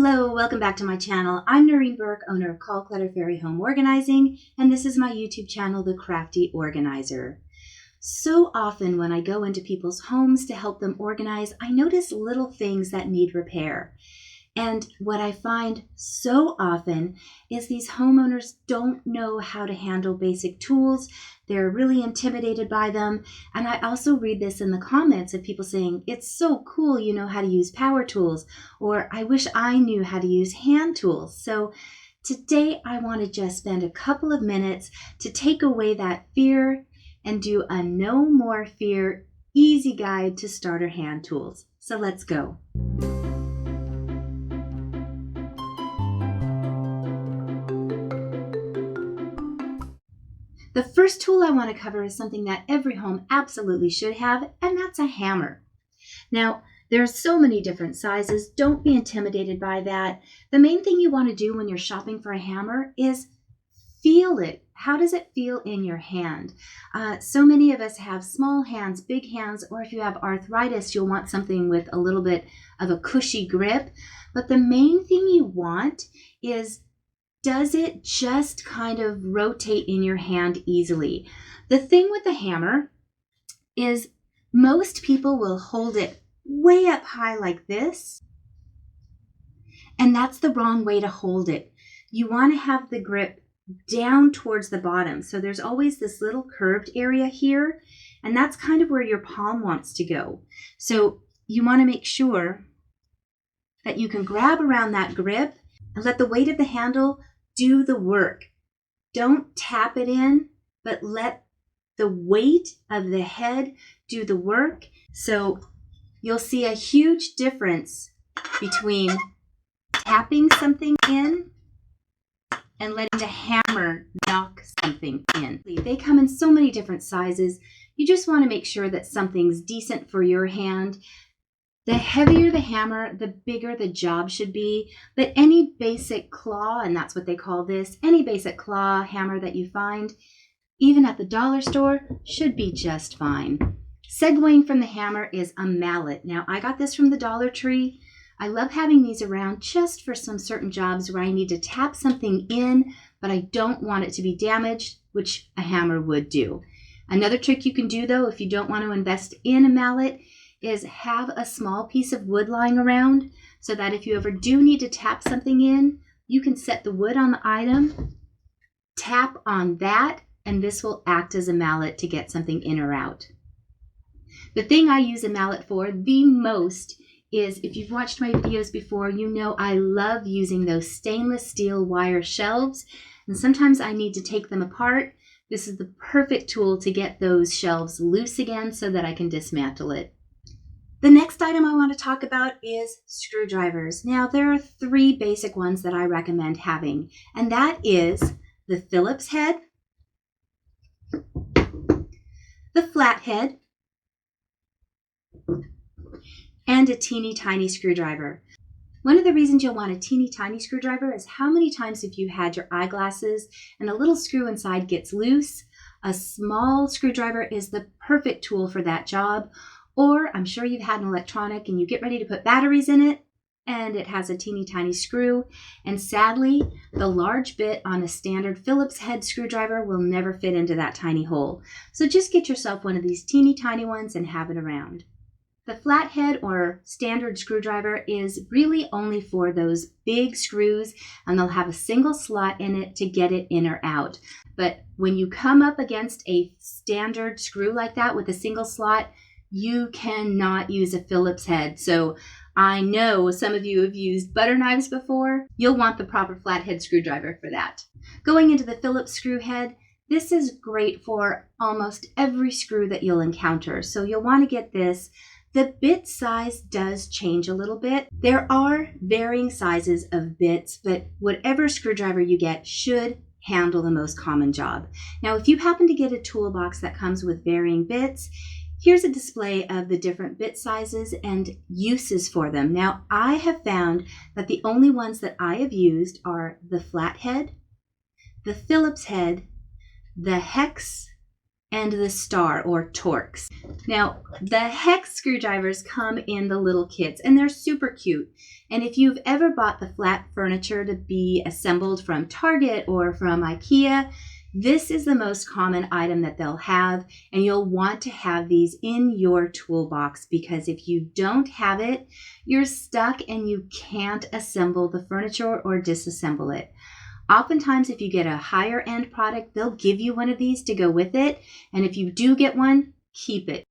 Hello, welcome back to my channel. I'm Noreen Burke, owner of Call Clutter Fairy Home Organizing, and this is my YouTube channel, The Crafty Organizer. So often when I go into people's homes to help them organize, I notice little things that need repair. And what I find so often is these homeowners don't know how to handle basic tools. They're really intimidated by them. And I also read this in the comments of people saying, it's so cool you know how to use power tools, or I wish I knew how to use hand tools. So today I want to just spend a couple of minutes to take away that fear and do a no more fear, easy guide to starter hand tools. So let's go. The first tool I want to cover is something that every home absolutely should have, and that's a hammer. Now, there are so many different sizes. Don't be intimidated by that. The main thing you want to do when you're shopping for a hammer is feel it. How does it feel in your hand? So many of us have small hands, big hands, or if you have arthritis, you'll want something with a little bit of a cushy grip. But the main thing you want is, does it just kind of rotate in your hand easily? The thing with the hammer is most people will hold it way up high like this, and that's the wrong way to hold it. You want to have the grip down towards the bottom. So there's always this little curved area here, and that's kind of where your palm wants to go. So you want to make sure that you can grab around that grip and let the weight of the handle do the work. Don't tap it in, but let the weight of the head do the work. So you'll see a huge difference between tapping something in and letting the hammer knock something in. They come in so many different sizes. You just want to make sure that something's decent for your hand. The heavier the hammer, the bigger the job should be. But any basic claw, and that's what they call this, any basic claw hammer that you find, even at the dollar store, should be just fine. Segueing from the hammer is a mallet. Now, I got this from the Dollar Tree. I love having these around just for some certain jobs where I need to tap something in, but I don't want it to be damaged, which a hammer would do. Another trick you can do, though, if you don't want to invest in a mallet, is have a small piece of wood lying around so that if you ever do need to tap something in, you can set the wood on the item, tap on that, and this will act as a mallet to get something in or out. The thing I use a mallet for the most is, if you've watched my videos before, you know I love using those stainless steel wire shelves, and sometimes I need to take them apart. This is the perfect tool to get those shelves loose again so that I can dismantle it. The next item I want to talk about is screwdrivers. Now, there are three basic ones that I recommend having, and that is the Phillips head, the flathead, and a teeny tiny screwdriver. One of the reasons you'll want a teeny tiny screwdriver is how many times have you had your eyeglasses and a little screw inside gets loose? A small screwdriver is the perfect tool for that job. Or I'm sure you've had an electronic and you get ready to put batteries in it and it has a teeny tiny screw. And sadly, the large bit on a standard Phillips head screwdriver will never fit into that tiny hole. So just get yourself one of these teeny tiny ones and have it around. The flathead or standard screwdriver is really only for those big screws, and they'll have a single slot in it to get it in or out. But when you come up against a standard screw like that with a single slot, you cannot use a Phillips head. So I know some of you have used butter knives before. You'll want the proper flathead screwdriver for that. Going into the Phillips screw head, this is great for almost every screw that you'll encounter. So you'll want to get this. The bit size does change a little bit. There are varying sizes of bits, but whatever screwdriver you get should handle the most common job. Now, if you happen to get a toolbox that comes with varying bits, here's a display of the different bit sizes and uses for them. Now, I have found that the only ones that I have used are the flathead, the Phillips head, the hex, and the star or Torx. Now, the hex screwdrivers come in the little kits and they're super cute. And if you've ever bought the flat furniture to be assembled from Target or from IKEA, this is the most common item that they'll have, and you'll want to have these in your toolbox because if you don't have it, you're stuck and you can't assemble the furniture or disassemble it. Oftentimes, if you get a higher end product, they'll give you one of these to go with it. And if you do get one, keep it.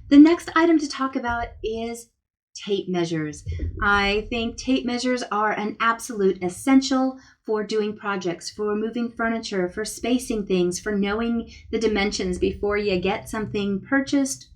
The next item to talk about is tape measures. I think tape measures are an absolute essential for doing projects, for moving furniture, for spacing things, for knowing the dimensions before you get something purchased.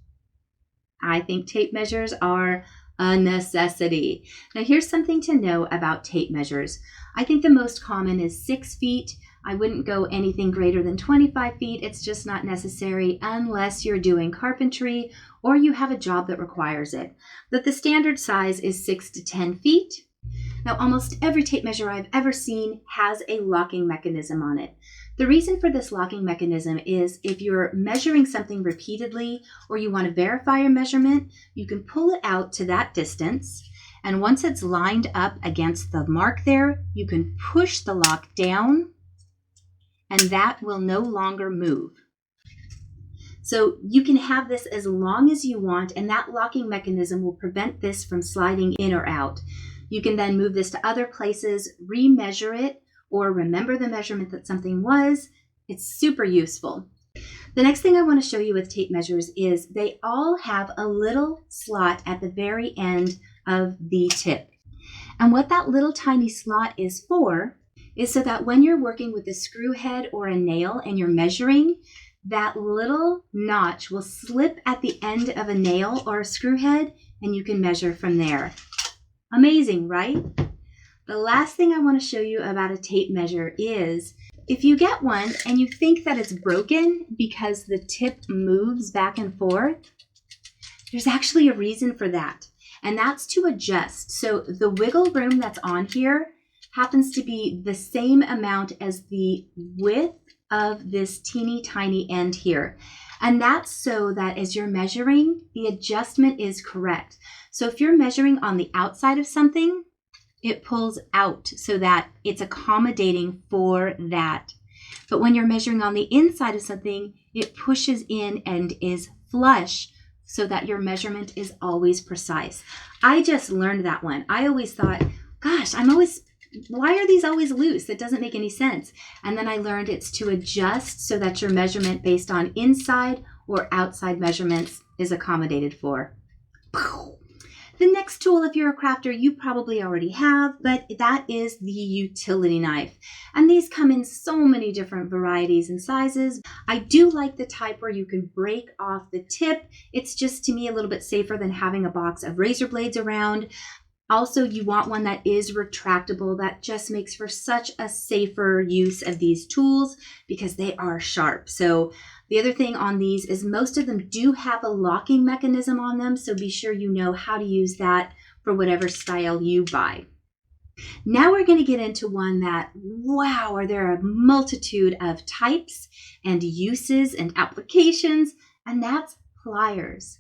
I think tape measures are a necessity. Now here's something to know about tape measures. I think the most common is 6 feet. I wouldn't go anything greater than 25 feet. It's just not necessary unless you're doing carpentry or you have a job that requires it. But the standard size is 6 to 10 feet. Now, almost every tape measure I've ever seen has a locking mechanism on it. The reason for this locking mechanism is if you're measuring something repeatedly or you want to verify your measurement, you can pull it out to that distance. And once it's lined up against the mark there, you can push the lock down and that will no longer move. So you can have this as long as you want, and that locking mechanism will prevent this from sliding in or out. You can then move this to other places, remeasure it, or remember the measurement that something was. It's super useful. The next thing I want to show you with tape measures is they all have a little slot at the very end of the tip. And what that little tiny slot is for is so that when you're working with a screw head or a nail and you're measuring, that little notch will slip at the end of a nail or a screw head and you can measure from there. Amazing, right? The last thing I want to show you about a tape measure is if you get one and you think that it's broken because the tip moves back and forth, there's actually a reason for that, and that's to adjust. So the wiggle room that's on here happens to be the same amount as the width of this teeny tiny end here. And that's so that as you're measuring, the adjustment is correct. So if you're measuring on the outside of something, it pulls out so that it's accommodating for that. But when you're measuring on the inside of something, it pushes in and is flush so that your measurement is always precise. I just learned that one. I always thought, gosh, why are these always loose? It doesn't make any sense. And then I learned it's to adjust so that your measurement based on inside or outside measurements is accommodated for. The next tool, if you're a crafter, you probably already have, but that is the utility knife. And these come in so many different varieties and sizes. I do like the type where you can break off the tip. It's just, to me, a little bit safer than having a box of razor blades around. Also, you want one that is retractable. That just makes for such a safer use of these tools because they are sharp. So the other thing on these is most of them do have a locking mechanism on them, so be sure you know how to use that for whatever style you buy. Now we're going to get into one that, wow, are there a multitude of types and uses and applications, and that's pliers.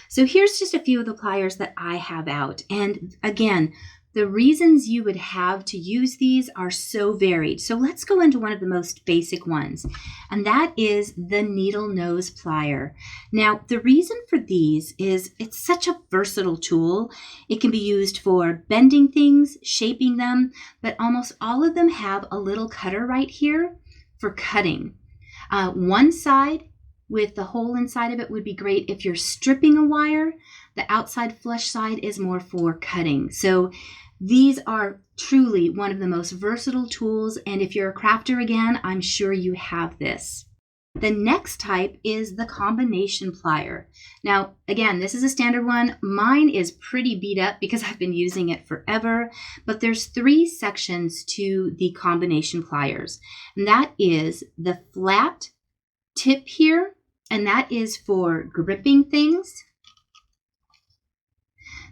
So here's just a few of the pliers that I have out. And again, the reasons you would have to use these are so varied. So let's go into one of the most basic ones, and that is the needle nose plier. Now, the reason for these is it's such a versatile tool. It can be used for bending things, shaping them, but almost all of them have a little cutter right here for cutting. One side with the hole inside of it would be great if you're stripping a wire. The outside flush side is more for cutting. So these are truly one of the most versatile tools, and if you're a crafter again, I'm sure you have this. The next type is the combination plier. Now, again, this is a standard one. Mine is pretty beat up because I've been using it forever, but there's 3 sections to the combination pliers, and that is the flat tip here, and that is for gripping things.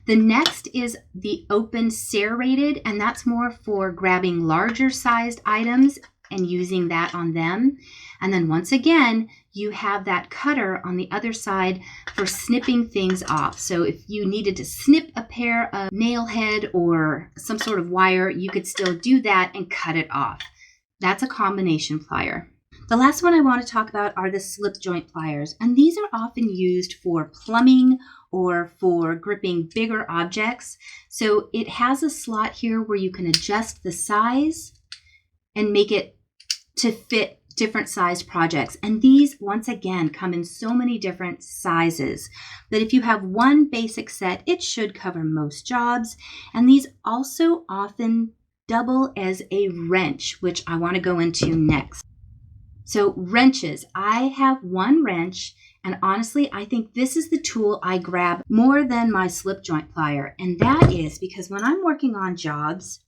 The next is the open serrated, and that's more for grabbing larger sized items and using that on them. And then once again, you have that cutter on the other side for snipping things off. So if you needed to snip a pair of nail head or some sort of wire, you could still do that and cut it off. That's a combination plier. The last one I want to talk about are the slip joint pliers, and these are often used for plumbing or for gripping bigger objects. So it has a slot here where you can adjust the size and make it to fit different sized projects. And these, once again, come in so many different sizes that if you have one basic set, it should cover most jobs. And these also often double as a wrench, which I want to go into next. So wrenches, I have one wrench, and honestly, I think this is the tool I grab more than my slip joint plier. And that is because when I'm working on jobs,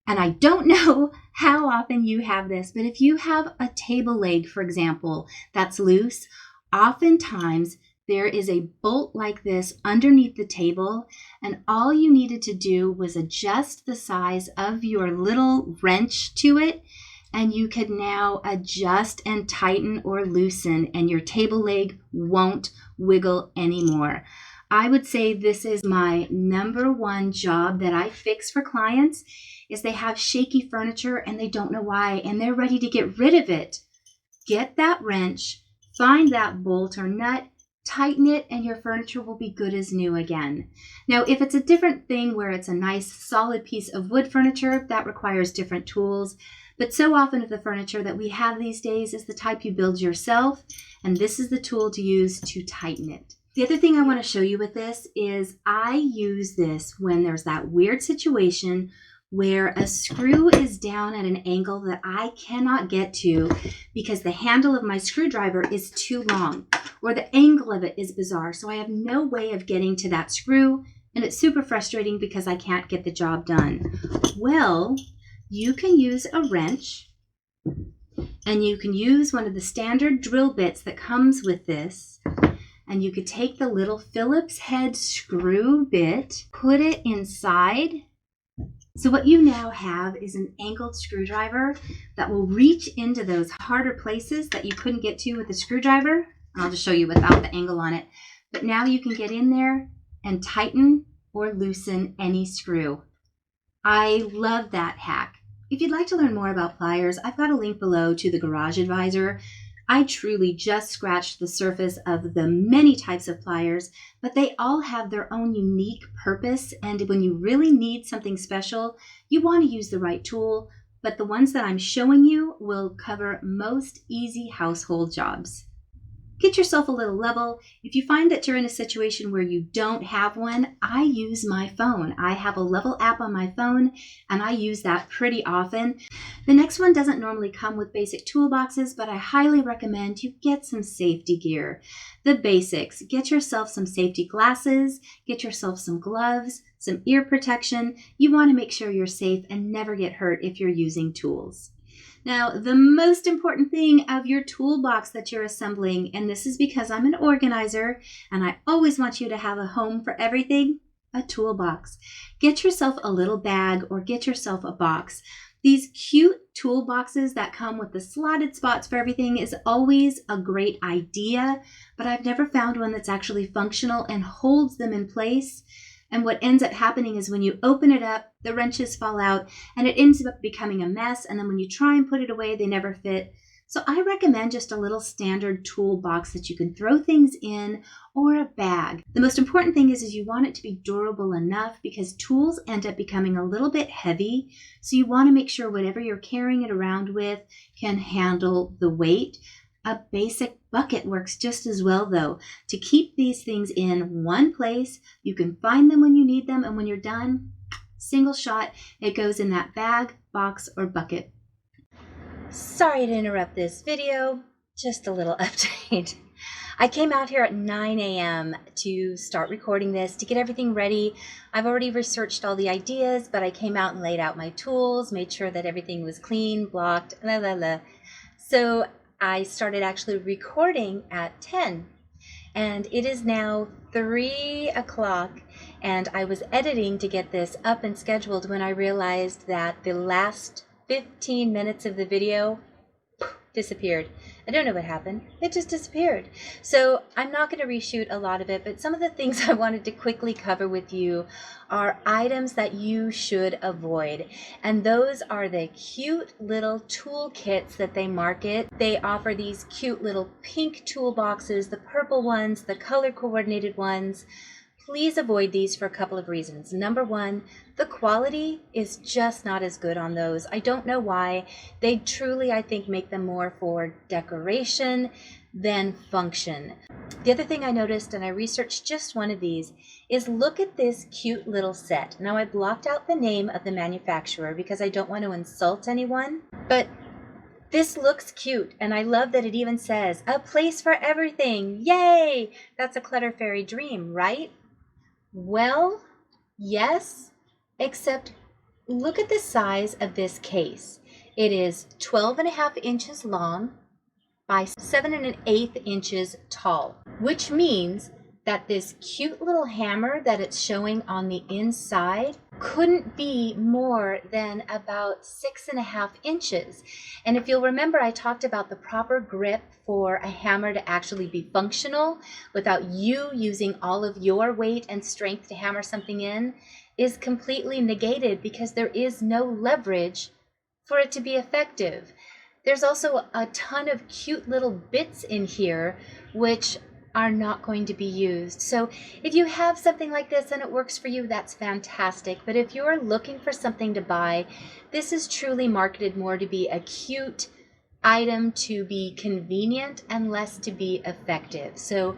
and I don't know how often you have this, but if you have a table leg, for example, that's loose, oftentimes there is a bolt like this underneath the table, and all you needed to do was adjust the size of your little wrench to it, and you could now adjust and tighten or loosen, and your table leg won't wiggle anymore. I would say this is my number one job that I fix for clients, is they have shaky furniture and they don't know why, and they're ready to get rid of it. Get that wrench, find that bolt or nut, tighten it, and your furniture will be good as new again. Now, if it's a different thing where it's a nice solid piece of wood furniture, that requires different tools. But so often of the furniture that we have these days is the type you build yourself, and this is the tool to use to tighten it. The other thing I want to show you with this is I use this when there's that weird situation where a screw is down at an angle that I cannot get to because the handle of my screwdriver is too long, or the angle of it is bizarre, so I have no way of getting to that screw, and it's super frustrating because I can't get the job done. Well, you can use a wrench, and you can use one of the standard drill bits that comes with this, and you could take the little Phillips head screw bit, put it inside. So what you now have is an angled screwdriver that will reach into those harder places that you couldn't get to with a screwdriver. I'll just show you without the angle on it. But now you can get in there and tighten or loosen any screw. I love that hack. If you'd like to learn more about pliers, I've got a link below to the Garage Advisor. I truly just scratched the surface of the many types of pliers, but they all have their own unique purpose, and when you really need something special, you want to use the right tool, but the ones that I'm showing you will cover most easy household jobs. Get yourself a little level. If you find that you're in a situation where you don't have one, I use my phone. I have a level app on my phone, and I use that pretty often. The next one doesn't normally come with basic toolboxes, but I highly recommend you get some safety gear. The basics. Get yourself some safety glasses, get yourself some gloves, some ear protection. You want to make sure you're safe and never get hurt if you're using tools. Now, the most important thing of your toolbox that you're assembling, and this is because I'm an organizer and I always want you to have a home for everything, a toolbox. Get yourself a little bag or get yourself a box. These cute toolboxes that come with the slotted spots for everything is always a great idea, but I've never found one that's actually functional and holds them in place. And what ends up happening is when you open it up, the wrenches fall out and it ends up becoming a mess. And then when you try and put it away, they never fit. So I recommend just a little standard toolbox that you can throw things in, or a bag. The most important thing is you want it to be durable enough because tools end up becoming a little bit heavy. So you want to make sure whatever you're carrying it around with can handle the weight. A basic bucket works just as well, though. To keep these things in one place, you can find them when you need them, and when you're done, single shot, it goes in that bag, box, or bucket. Sorry to interrupt this video, just a little update. I came out here at 9 a.m. to start recording this, to get everything ready. I've already researched all the ideas, but I came out and laid out my tools, made sure that everything was clean, blocked, So I started actually recording at 10, and it is now 3 o'clock, and I was editing to get this up and scheduled when I realized that the last 15 minutes of the video disappeared. I don't know what happened. It just disappeared. So I'm not going to reshoot a lot of it, but some of the things I wanted to quickly cover with you are items that you should avoid. And those are the cute little toolkits that they market. They offer these cute little pink toolboxes, the purple ones, the color coordinated ones. Please avoid these for a couple of reasons. Number one, the quality is just not as good on those. I don't know why. They truly, I think, make them more for decoration than function. The other thing I noticed, and I researched just one of these, is look at this cute little set. Now I blocked out the name of the manufacturer because I don't want to insult anyone, but this looks cute, and I love that it even says, a place for everything. Yay! That's a Clutter Fairy dream, right? Well, yes, except look at the size of this case. It is 12.5 inches long by 7 1/8 inches tall, which means that this cute little hammer that it's showing on the inside couldn't be more than about 6.5 inches. And if you'll remember, I talked about the proper grip for a hammer to actually be functional without you using all of your weight and strength to hammer something in is completely negated because there is no leverage for it to be effective. There's also a ton of cute little bits in here which are not going to be used. So if you have something like this and it works for you, that's fantastic. But if you're looking for something to buy, this is truly marketed more to be a cute item, to be convenient, and less to be effective. So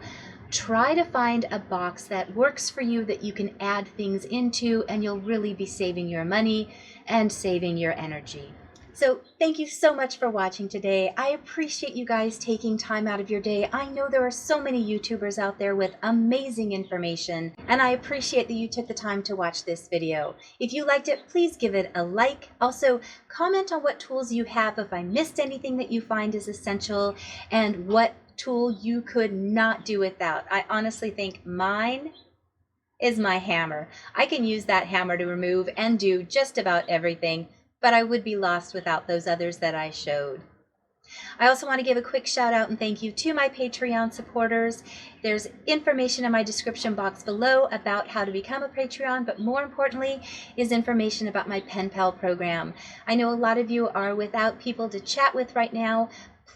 try to find a box that works for you that you can add things into, and you'll really be saving your money and saving your energy. So thank you so much for watching today. I appreciate you guys taking time out of your day. I know there are so many YouTubers out there with amazing information, and I appreciate that you took the time to watch this video. If you liked it, please give it a like. Also, comment on what tools you have if I missed anything that you find is essential, and what tool you could not do without. I honestly think mine is my hammer. I can use that hammer to remove and do just about everything, but I would be lost without those others that I showed. I also want to give a quick shout out and thank you to my Patreon supporters. There's information in my description box below about how to become a Patreon, but more importantly is information about my Pen Pal program. I know a lot of you are without people to chat with right now.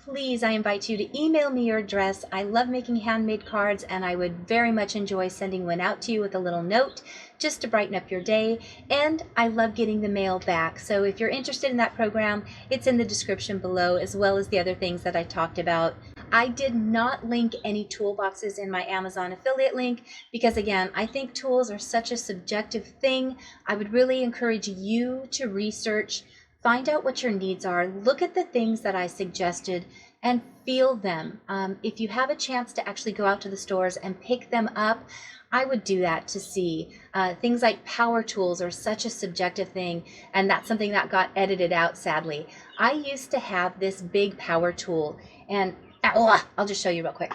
Please, I invite you to email me your address. I love making handmade cards, and I would very much enjoy sending one out to you with a little note just to brighten up your day. And I love getting the mail back. So if you're interested in that program, it's in the description below, as well as the other things that I talked about. I did not link any toolboxes in my Amazon affiliate link because, again, I think tools are such a subjective thing. I would really encourage you to research, find out what your needs are, look at the things that I suggested, and feel them. If you have a chance to actually go out to the stores and pick them up, I would do that to see. Things like power tools are such a subjective thing, and that's something that got edited out, sadly. I used to have this big power tool, and I'll just show you real quick.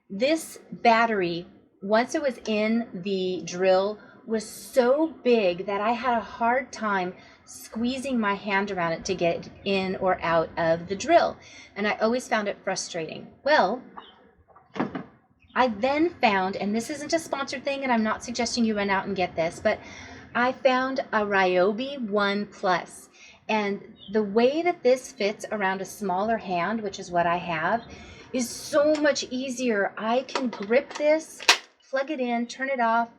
This battery, once it was in the drill, was so big that I had a hard time squeezing my hand around it to get in or out of the drill, and I always found it frustrating. Well, I then found, and this isn't a sponsored thing, and I'm not suggesting you run out and get this, but I found a Ryobi 1 Plus, and the way that this fits around a smaller hand, which is what I have, is so much easier. I can grip this, plug it in, turn it off.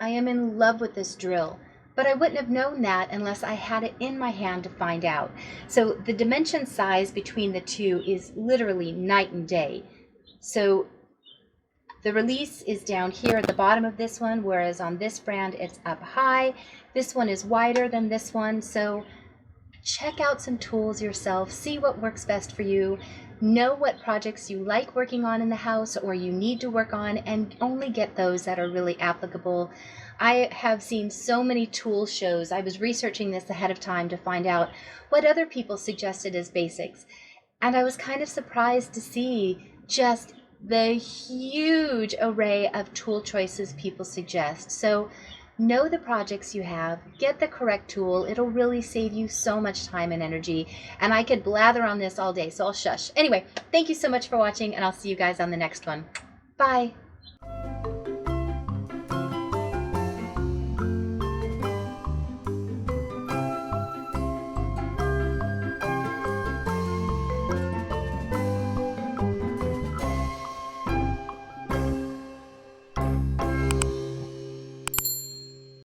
I am in love with this drill. But I wouldn't have known that unless I had it in my hand to find out. So the dimension size between the two is literally night and day. So the release is down here at the bottom of this one, whereas on this brand it's up high. This one is wider than this one. So check out some tools yourself, see what works best for you, know what projects you like working on in the house or you need to work on, and only get those that are really applicable. I have seen so many tool shows. I was researching this ahead of time to find out what other people suggested as basics, and I was kind of surprised to see just the huge array of tool choices people suggest. So know the projects you have, get the correct tool. It'll really save you so much time and energy. And I could blather on this all day, so I'll shush. Anyway, thank you so much for watching, and I'll see you guys on the next one. Bye.